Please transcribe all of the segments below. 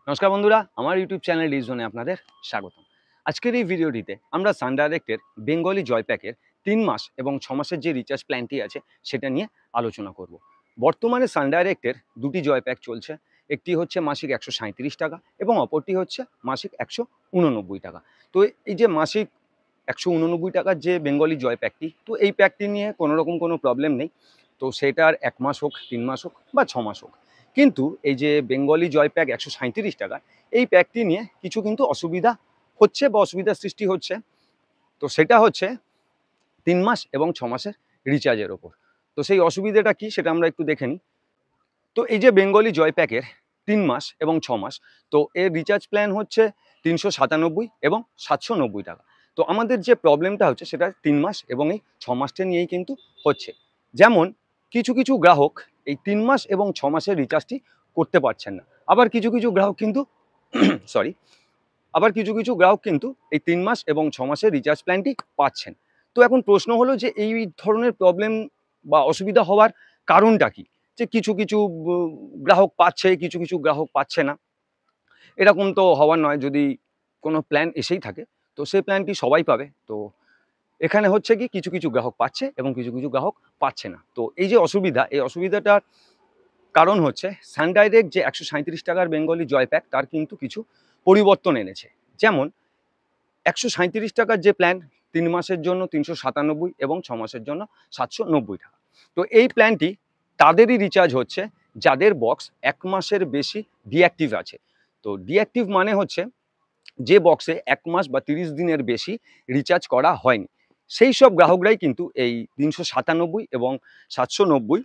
নমস্কার বন্ধুরা, আমার ইউটিউব চ্যানেল ডিজনে আপনাদের স্বাগতম। আজকের এই ভিডিওটিতে আমরা সান ডাইরেক্টের বেঙ্গলি জয় প্যাকের 3 মাস এবং 6 মাসের যে রিচার্জ প্ল্যানটি আছে সেটা নিয়ে আলোচনা করব। বর্তমানে সান ডাইরেক্টের দুটি জয় প্যাক চলছে। একটি হচ্ছে মাসিক 137 টাকা এবং অপরটি হচ্ছে মাসিক 189 টাকা। তো এই যে মাসিক 189 টাকার যে বেঙ্গলি জয় প্যাকটি, তো এই প্যাকটি নিয়ে কোনোরকম কোনো প্রবলেম নেই। তো সেটার 1 মাস হোক, 3 মাস হোক বা 6 মাস হোক। কিন্তু এই যে বেঙ্গলি জয় প্যাক 137 টাকা, এই প্যাকটি নিয়ে কিছু কিন্তু অসুবিধা হচ্ছে বা অসুবিধার সৃষ্টি হচ্ছে। তো সেটা হচ্ছে 3 মাস এবং 6 মাসের রিচার্জের ওপর। তো সেই অসুবিধাটা কি সেটা আমরা একটু দেখে নিই। তো এই যে বেঙ্গলি জয় প্যাকের 3 মাস এবং 6 মাস, তো এর রিচার্জ প্ল্যান হচ্ছে 397 এবং 790 টাকা। তো আমাদের যে প্রবলেমটা হচ্ছে সেটা 3 মাস এবং এই 6 মাসটা নিয়েই কিন্তু হচ্ছে। যেমন কিছু কিছু গ্রাহক এই 3 মাস এবং 6 মাসের রিচার্জটি করতে পারছেন না। আবার কিছু কিছু গ্রাহক কিন্তু সরি আবার কিছু কিছু গ্রাহক কিন্তু এই 3 মাস এবং 6 মাসের রিচার্জ প্ল্যানটি পাচ্ছেন। তো এখন প্রশ্ন হলো যে এই ধরনের প্রবলেম বা অসুবিধা হওয়ার কারণটা কি? যে কিছু কিছু গ্রাহক পাচ্ছে, কিছু কিছু গ্রাহক পাচ্ছে না। এরকম তো হওয়ার নয়। যদি কোনো প্ল্যান এসেই থাকে তো সেই প্ল্যানটি সবাই পাবে। তো এখানে হচ্ছে কি কিছু কিছু গ্রাহক পাচ্ছে এবং কিছু কিছু গ্রাহক পাচ্ছে না। তো এই যে অসুবিধা, এই অসুবিধাটার কারণ হচ্ছে সান ডাইরেক্ট যে 137 টাকার বেঙ্গলি জয় প্যাক তার কিন্তু কিছু পরিবর্তন এনেছে। যেমন 137 টাকার যে প্ল্যান 3 মাসের জন্য 397 এবং 6 মাসের জন্য 790 টাকা। তো এই প্ল্যানটি তাদেরই রিচার্জ হচ্ছে যাদের বক্স 1 মাসের বেশি ডিঅ্যাক্টিভ আছে। তো ডিঅ্যাক্টিভ মানে হচ্ছে যে বক্সে 1 মাস বা 30 দিনের বেশি রিচার্জ করা হয়নি। সেই সব গ্রাহকরাই কিন্তু এই 397 এবং 790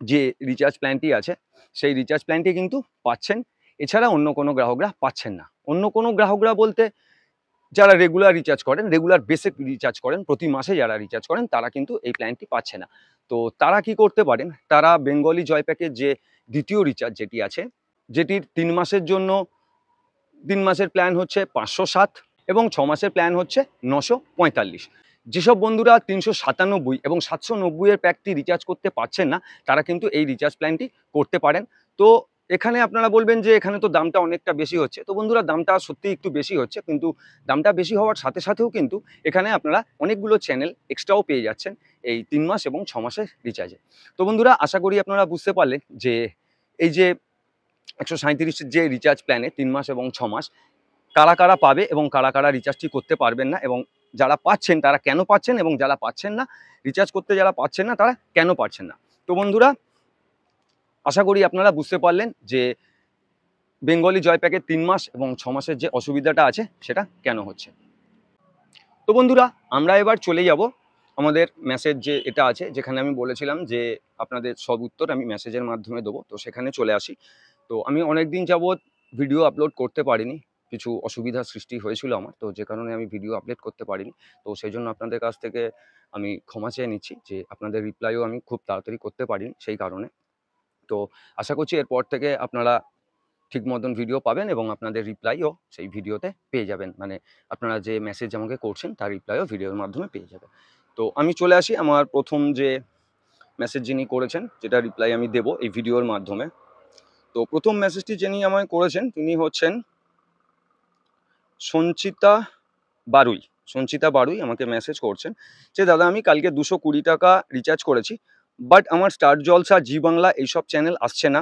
যে রিচার্জ প্ল্যানটি আছে সেই রিচার্জ প্ল্যানটি কিন্তু পাচ্ছেন। এছাড়া অন্য কোনো গ্রাহকরা পাচ্ছেন না। অন্য কোনো গ্রাহকরা বলতে যারা রেগুলার রিচার্জ করেন, রেগুলার বেসিক রিচার্জ করেন, প্রতি মাসে যারা রিচার্জ করেন তারা কিন্তু এই প্ল্যানটি পাচ্ছে না। তো তারা কি করতে পারেন? তারা বেঙ্গলি জয় প্যাকের যে দ্বিতীয় রিচার্জ যেটি আছে, যেটির ৩ মাসের জন্য ৩ মাসের প্ল্যান হচ্ছে ৫০৭ এবং ৬ মাসের প্ল্যান হচ্ছে ৯৪৫। যেসব বন্ধুরা ৩৯৭ এবং ৭৯০ এর প্যাকটি রিচার্জ করতে পারছেন না, তারা কিন্তু এই রিচার্জ প্ল্যানটি করতে পারেন। তো এখানে আপনারা বলবেন যে এখানে তো দামটা অনেকটা বেশি হচ্ছে। তো বন্ধুরা দামটা সত্যিই একটু বেশি হচ্ছে, কিন্তু দামটা বেশি হওয়ার সাথে সাথেও কিন্তু এখানে আপনারা অনেকগুলো চ্যানেল এক্সট্রাও পেয়ে যাচ্ছেন এই ৩ মাস এবং ৬ মাসের রিচার্জে। তো বন্ধুরা আশা করি আপনারা বুঝতে পারলেন যে এই যে 137 যে রিচার্জ প্ল্যানে 3 মাস এবং 6 মাস কারা কারা পাবে এবং কারা কারা রিচার্জটি করতে পারবেন না, এবং যারা পাচ্ছেন তারা কেন পাচ্ছেন, এবং যারা পাচ্ছেন না, রিচার্জ করতে যারা পাচ্ছেন না তারা কেন পারছেন না। তো বন্ধুরা আশা করি আপনারা বুঝতে পারলেন যে বেঙ্গলি জয় প্যাকের 3 মাস এবং 6 মাসের যে অসুবিধাটা আছে সেটা কেন হচ্ছে। তো বন্ধুরা আমরা এবার চলে যাব আমাদের মেসেজ যে এটা আছে, যেখানে আমি বলেছিলাম যে আপনাদের সব উত্তর আমি মেসেজের মাধ্যমে দেবো। তো সেখানে চলে আসি। তো আমি অনেক দিন যাবৎ ভিডিও আপলোড করতে পারিনি। কিছু অসুবিধার সৃষ্টি হয়েছিল আমার। তো যে কারণে আমি ভিডিও আপলোড করতে পারিনি। তো সেজন্য আপনাদের কাছ থেকে আমি ক্ষমা চেয়ে নিচ্ছি যে আপনাদের রিপ্লাইও আমি খুব তাড়াতাড়ি করতে পারিনি সেই কারণে। তো আশা করছি এরপর থেকে আপনারা ঠিক মতন ভিডিও পাবেন এবং আপনাদের রিপ্লাইও সেই ভিডিওতে পেয়ে যাবেন। মানে আপনারা যে মেসেজ আমাকে করছেন তার রিপ্লাইও ভিডিওর মাধ্যমে পেয়ে যাবেন। তো আমি চলে আসি আমার ১ম যে মেসেজ যিনি করেছেন, যেটা রিপ্লাই আমি দেব এই ভিডিওর মাধ্যমে। তো ১ম মেসেজটি যিনি আমায় করেছেন তিনি হচ্ছেন সঞ্চিতা বারুই। সঞ্চিতা বারুই আমাকে মেসেজ করছেন যে, "দাদা আমি কালকে ২২০ টাকা রিচার্জ করেছি। বাট আমার স্টার জলসা, জি বাংলা এইসব চ্যানেল আসছে না।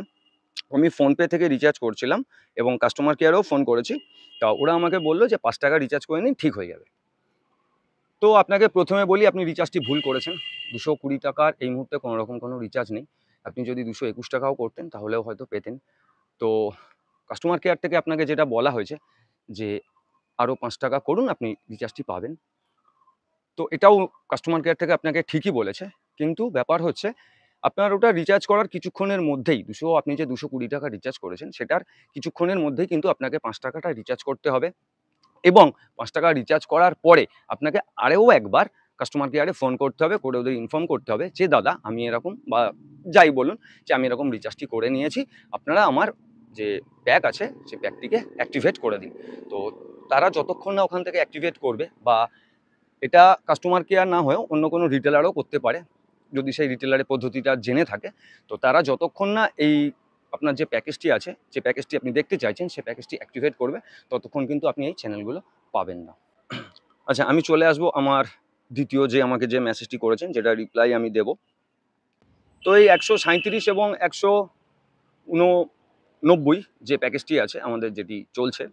আমি ফোনপে থেকে রিচার্জ করছিলাম এবং কাস্টমার কেয়ারেও ফোন করেছি। তা ওরা আমাকে বলল যে ৫ টাকা রিচার্জ করে নিন, ঠিক হয়ে যাবে।" তো আপনাকে ১ম এ বলি আপনি রিচার্জটি ভুল করেছেন। ২২০ টাকার এই মুহূর্তে কোনোরকম কোনো রিচার্জ নেই। আপনি যদি ২২১ টাকাও করতেন তাহলেও হয়তো পেতেন। তো কাস্টমার কেয়ার থেকে আপনাকে যেটা বলা হয়েছে যে আরও ৫ টাকা করুন, আপনি রিচার্জটি পাবেন। তো এটাও কাস্টমার কেয়ার থেকে আপনাকে ঠিকই বলেছে। কিন্তু ব্যাপার হচ্ছে আপনার ওটা রিচার্জ করার কিছুক্ষণের মধ্যেই আপনি যে ২২০ টাকা রিচার্জ করেছেন সেটার কিছুক্ষণের মধ্যেই কিন্তু আপনাকে ৫ টাকাটা রিচার্জ করতে হবে, এবং ৫ টাকা রিচার্জ করার পরে আপনাকে আরও একবার কাস্টমার কেয়ারে ফোন করতে হবে, করে ওদের ইনফর্ম করতে হবে যে, "দাদা আমি এরকম" বা যাই বলুন যে, "আমি এরকম রিচার্জটি করে নিয়েছি। আপনারা আমার যে প্যাক আছে সেই প্যাকটিকে অ্যাক্টিভেট করে দিন।" তো তারা যতক্ষণ না ওখান থেকে অ্যাক্টিভেট করবে, বা এটা কাস্টমার কেয়ার না হয়েও অন্য কোনো রিটেলারও করতে পারে, যদি সেই রিটেলারের পদ্ধতিটা জেনে থাকে। তো তারা যতক্ষণ না এই আপনার যে প্যাকেজটি আছে, যে প্যাকেজটি আপনি দেখতে চাইছেন, সে প্যাকেজটি অ্যাক্টিভেট করবে, ততক্ষণ কিন্তু আপনি এই চ্যানেলগুলো পাবেন না। আচ্ছা, আমি চলে আসবো আমার দ্বিতীয় যে আমাকে যে মেসেজটি করেছেন, যেটা রিপ্লাই আমি দেব। তো এই 137 এবং 189 যে প্যাকেজটি আছে আমাদের, যেটি চলছে,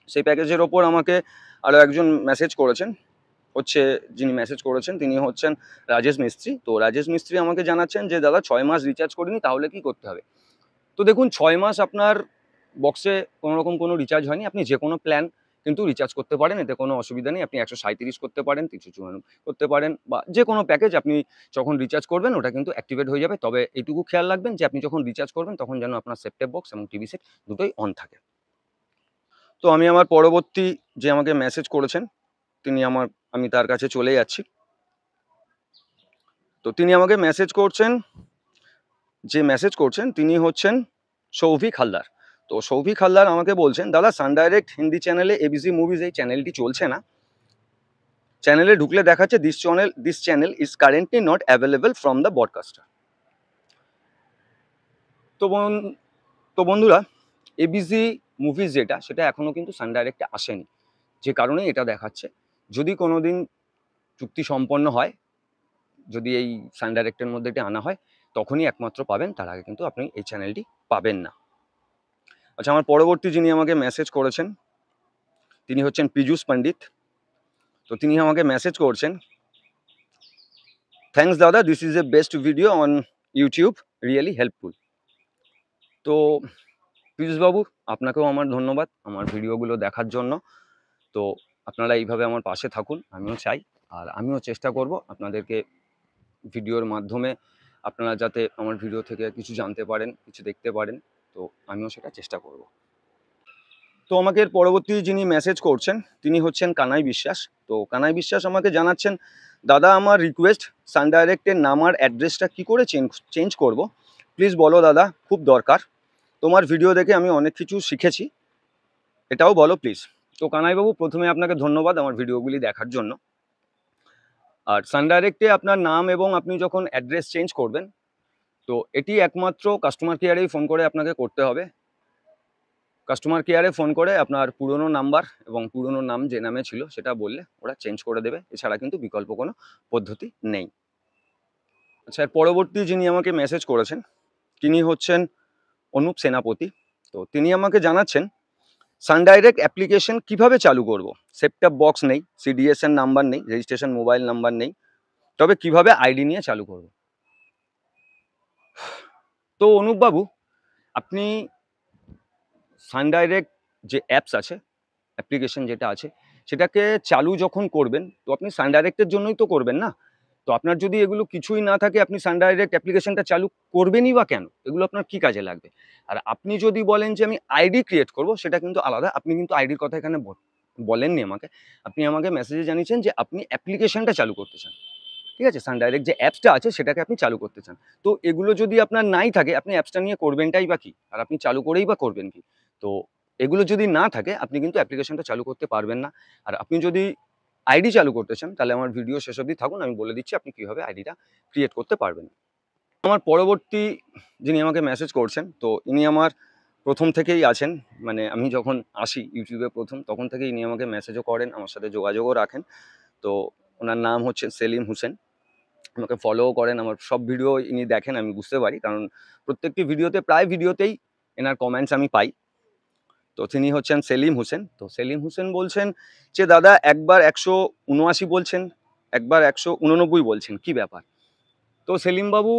সেই প্যাকেজের ওপর আমাকে আরও একজন মেসেজ করেছেন। যিনি মেসেজ করেছেন তিনি হচ্ছেন রাজেশ মিস্ত্রি। তো রাজেশ মিস্ত্রি আমাকে জানাচ্ছেন যে, দাদা 6 মাস রিচার্জ করিনি, তাহলে কি করতে হবে? তো দেখুন, 6 মাস আপনার বক্সে কোনো রকম কোনো রিচার্জ হয়নি। আপনি যে কোনো প্ল্যান কিন্তু রিচার্জ করতে পারেন, এতে কোনো অসুবিধা নেই। আপনি 137 করতে পারেন, 354 করতে পারেন, বা যে কোনো প্যাকেজ আপনি যখন রিচার্জ করবেন ওটা কিন্তু অ্যাক্টিভেট হয়ে যাবে। তবে এইটুকু খেয়াল রাখবেন যে আপনি যখন রিচার্জ করবেন তখন যেন আপনার সেট টপ বক্স এবং টিভি সেট দুটোই অন থাকে। তো আমি আমার পরবর্তী যে আমাকে মেসেজ করেছেন, আমি তার কাছে চলে যাচ্ছি। তো তিনি আমাকে মেসেজ করছেন তিনি হচ্ছেন সৌভিক হালদার। তো সৌভিক হালদার আমাকে বলছেন, দাদা সান ডাইরেক্ট হিন্দি চ্যানেলে এবিসি মুভিজ এই চ্যানেলটি চলছে না। চ্যানেলে ঢুকলে দেখাচ্ছে this channel is currently not available from the broadcaster. তো বন্ধুরা, এবিসি মুভিজ যেটা, সেটা এখনো কিন্তু সান ডাইরেক্টে আসেনি, যে কারণে এটা দেখাচ্ছে। যদি কোনোদিন চুক্তি সম্পন্ন হয়, যদি এই সান ডাইরেক্টের মধ্যে এটা আনা হয়, তখনই একমাত্র পাবেন, তার আগে কিন্তু আপনি এই চ্যানেলটি পাবেন না। আচ্ছা, আমার পরবর্তী যিনি আমাকে মেসেজ করেছেন তিনি হচ্ছেন পীযূষ পণ্ডিত। তো তিনি আমাকে মেসেজ করছেন, থ্যাঙ্কস দাদা, this is a best video on YouTube, really helpful. তো পীযূষবাবু, আপনাকেও আমার ধন্যবাদ আমার ভিডিওগুলো দেখার জন্য। তো আপনারা এইভাবে আমার পাশে থাকুন, আমিও চাই। আর আমিও চেষ্টা করব আপনাদেরকে ভিডিওর মাধ্যমে আপনারা যাতে আমার ভিডিও থেকে কিছু জানতে পারেন, কিছু দেখতে পারেন। তো আমিও সেটা চেষ্টা করব। তো আমাকে এর পরবর্তী যিনি মেসেজ করছেন তিনি হচ্ছেন কানাই বিশ্বাস। তো কানাই বিশ্বাস আমাকে জানাচ্ছেন, দাদা আমার রিকোয়েস্ট, সান ডাইরেক্টের নাম আর অ্যাড্রেসটা কী করে চেঞ্জ করব, প্লিজ বলো দাদা, খুব দরকার। তোমার ভিডিও দেখে আমি অনেক কিছু শিখেছি, এটাও বলো প্লিজ। তো কানাইবাবু, প্রথমে আপনাকে ধন্যবাদ আমার ভিডিওগুলি দেখার জন্য। আর সান ডাইরেক্টে আপনার নাম এবং আপনি যখন অ্যাড্রেস চেঞ্জ করবেন, তো এটি একমাত্র কাস্টমার কেয়ারেই ফোন করে আপনাকে করতে হবে। কাস্টমার কেয়ারে ফোন করে আপনার পুরনো নাম্বার এবং পুরনো নাম যে নামে ছিল সেটা বললে ওরা চেঞ্জ করে দেবে। এছাড়া কিন্তু বিকল্প কোনো পদ্ধতি নেই। আচ্ছা, এর পরবর্তী যিনি আমাকে মেসেজ করেছেন তিনি হচ্ছেন অনুপ সেনাপতি। তো তিনি আমাকে জানাচ্ছেন, সান ডাইরেক্ট অ্যাপ্লিকেশন কীভাবে চালু করব? সেট টপ বক্স নেই, সিডিএসএন নাম্বার নেই, রেজিস্ট্রেশন মোবাইল নাম্বার নেই, তবে কিভাবে আইডি নিয়ে চালু করব? তো অনুপবাবু, আপনি সান ডাইরেক্ট যে অ্যাপস আছে, অ্যাপ্লিকেশন যেটা আছে, সেটাকে চালু যখন করবেন, তো আপনি সান ডাইরেক্টের জন্যই তো করবেন না। তো আপনার যদি এগুলো কিছুই না থাকে, আপনি সান ডাইরেক্ট অ্যাপ্লিকেশনটা চালু করবেনই বা কেন? এগুলো আপনার কি কাজে লাগবে? আর আপনি যদি বলেন যে আমি আইডি ক্রিয়েট করব, সেটা কিন্তু আলাদা। আপনি কিন্তু আইডির কথা এখানে বলেননি আমাকে। আপনি আমাকে মেসেজে জানিয়েছেন যে আপনি অ্যাপ্লিকেশনটা চালু করতে চান। ঠিক আছে? সান ডাইরেক্ট যে অ্যাপসটা আছে সেটাকে আপনি চালু করতে চান। তো এগুলো যদি আপনার নাই থাকে, আপনি অ্যাপসটা নিয়ে করবেনটাই বা কি? আর আপনি চালু করেই বা করবেন কি? তো এগুলো যদি না থাকে, আপনি কিন্তু অ্যাপ্লিকেশনটা চালু করতে পারবেন না। আর আপনি যদি আইডি চালু করতে চান, তাহলে আমার ভিডিও শেষ অবধি থাকুন, আমি বলে দিচ্ছি আপনি কিভাবে আইডিটা ক্রিয়েট করতে পারবেন। আমার পরবর্তী যিনি আমাকে মেসেজ করছেন, তো ইনি আমার প্রথম থেকেই আছেন। মানে আমি যখন আসি ইউটিউবে প্রথম, তখন থেকেই ইনি আমাকে মেসেজও করেন, আমার সাথে যোগাযোগও রাখেন। তো ওনার নাম হচ্ছে সেলিম হোসেন। আমাকে ফলোও করেন, আমার সব ভিডিও ইনি দেখেন, আমি বুঝতে পারি। কারণ প্রত্যেকটি ভিডিওতে, প্রায় ভিডিওতেই এনার কমেন্টস আমি পাই। তো তিনি হচ্ছেন সেলিম হোসেন। তো সেলিম হোসেন বলছেন যে, দাদা একবার 179 বলছেন, একবার 189 বলছেন, কি ব্যাপার? তো সেলিমবাবু,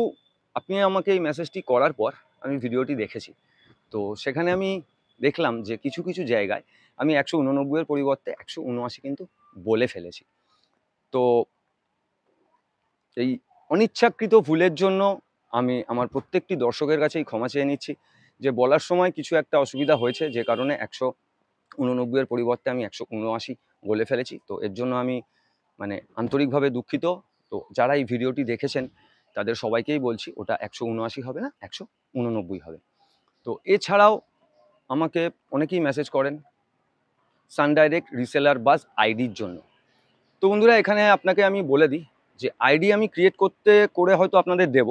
আপনি আমাকে এই মেসেজটি করার পর আমি ভিডিওটি দেখেছি। তো সেখানে আমি দেখলাম যে কিছু কিছু জায়গায় আমি 189 এর পরিবর্তে 179 কিন্তু বলে ফেলেছি। তো এই অনিচ্ছাকৃত ভুলের জন্য আমি আমার প্রত্যেকটি দর্শকের কাছেই ক্ষমা চেয়ে নিচ্ছি, যে বলার সময় কিছু একটা অসুবিধা হয়েছে, যে কারণে 189 এর পরিবর্তে আমি 179 বলে ফেলেছি। তো এর জন্য আমি মানে আন্তরিকভাবে দুঃখিত। তো যারা এই ভিডিওটি দেখেছেন তাদের সবাইকেই বলছি, ওটা 179 হবে না, 189 হবে। তো এছাড়াও আমাকে অনেকেই মেসেজ করেন সান ডাইরেক্ট রিসেলার বাস আইডির জন্য। তো বন্ধুরা, এখানে আপনাকে আমি বলে দিই যে আইডি আমি ক্রিয়েট করে হয়তো আপনাদের দেব,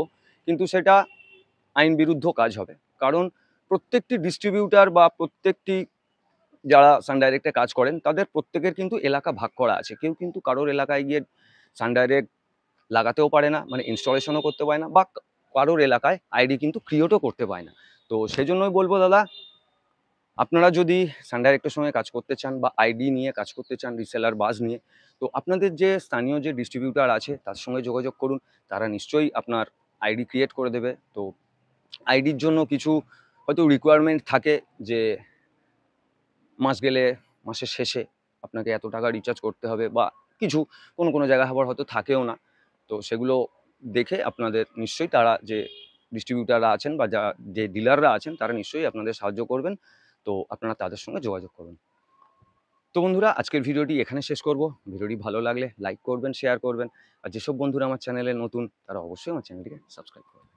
কিন্তু সেটা আইন বিরুদ্ধ কাজ হবে। কারণ প্রত্যেকটি ডিস্ট্রিবিউটার বা প্রত্যেকটি যারা সান ডাইরেক্টে কাজ করেন তাদের প্রত্যেকের কিন্তু এলাকা ভাগ করা আছে। কেউ কিন্তু কারোর এলাকায় গিয়ে সান ডাইরেক্ট লাগাতেও পারে না, মানে ইনস্টলেশনও করতে পারে না, বা কারোর এলাকায় আইডি কিন্তু ক্রিয়েটও করতে পারে না। তো সেজন্যই বলবো দাদা, আপনারা যদি সান ডাইরেক্টের সঙ্গে কাজ করতে চান বা আইডি নিয়ে কাজ করতে চান, রিসেলার বাস নিয়ে, তো আপনাদের যে স্থানীয় যে ডিস্ট্রিবিউটার আছে তার সঙ্গে যোগাযোগ করুন। তারা নিশ্চয়ই আপনার আইডি ক্রিয়েট করে দেবে। তো আইডির জন্য কিছু হয়তো রিকোয়ারমেন্ট থাকে যে মাস গেলে মাসের শেষে আপনাকে এত টাকা রিচার্জ করতে হবে, বা কিছু কোনো জায়গায় আবার হয়তো থাকেও না। তো সেগুলো দেখে আপনাদের নিশ্চয়ই তারা যে ডিস্ট্রিবিউটাররা আছেন বা যে ডিলাররা আছেন তারা নিশ্চয়ই আপনাদের সাহায্য করবেন। তো আপনারা তাদের সঙ্গে যোগাযোগ করুন। তো বন্ধুরা, আজকের ভিডিওটি এখানে শেষ করব। ভিডিওটি ভালো লাগলে লাইক করবেন, শেয়ার করবেন। আর যেসব বন্ধুরা আমার চ্যানেলে নতুন তারা অবশ্যই আমার চ্যানেলটিকে সাবস্ক্রাইব করবেন।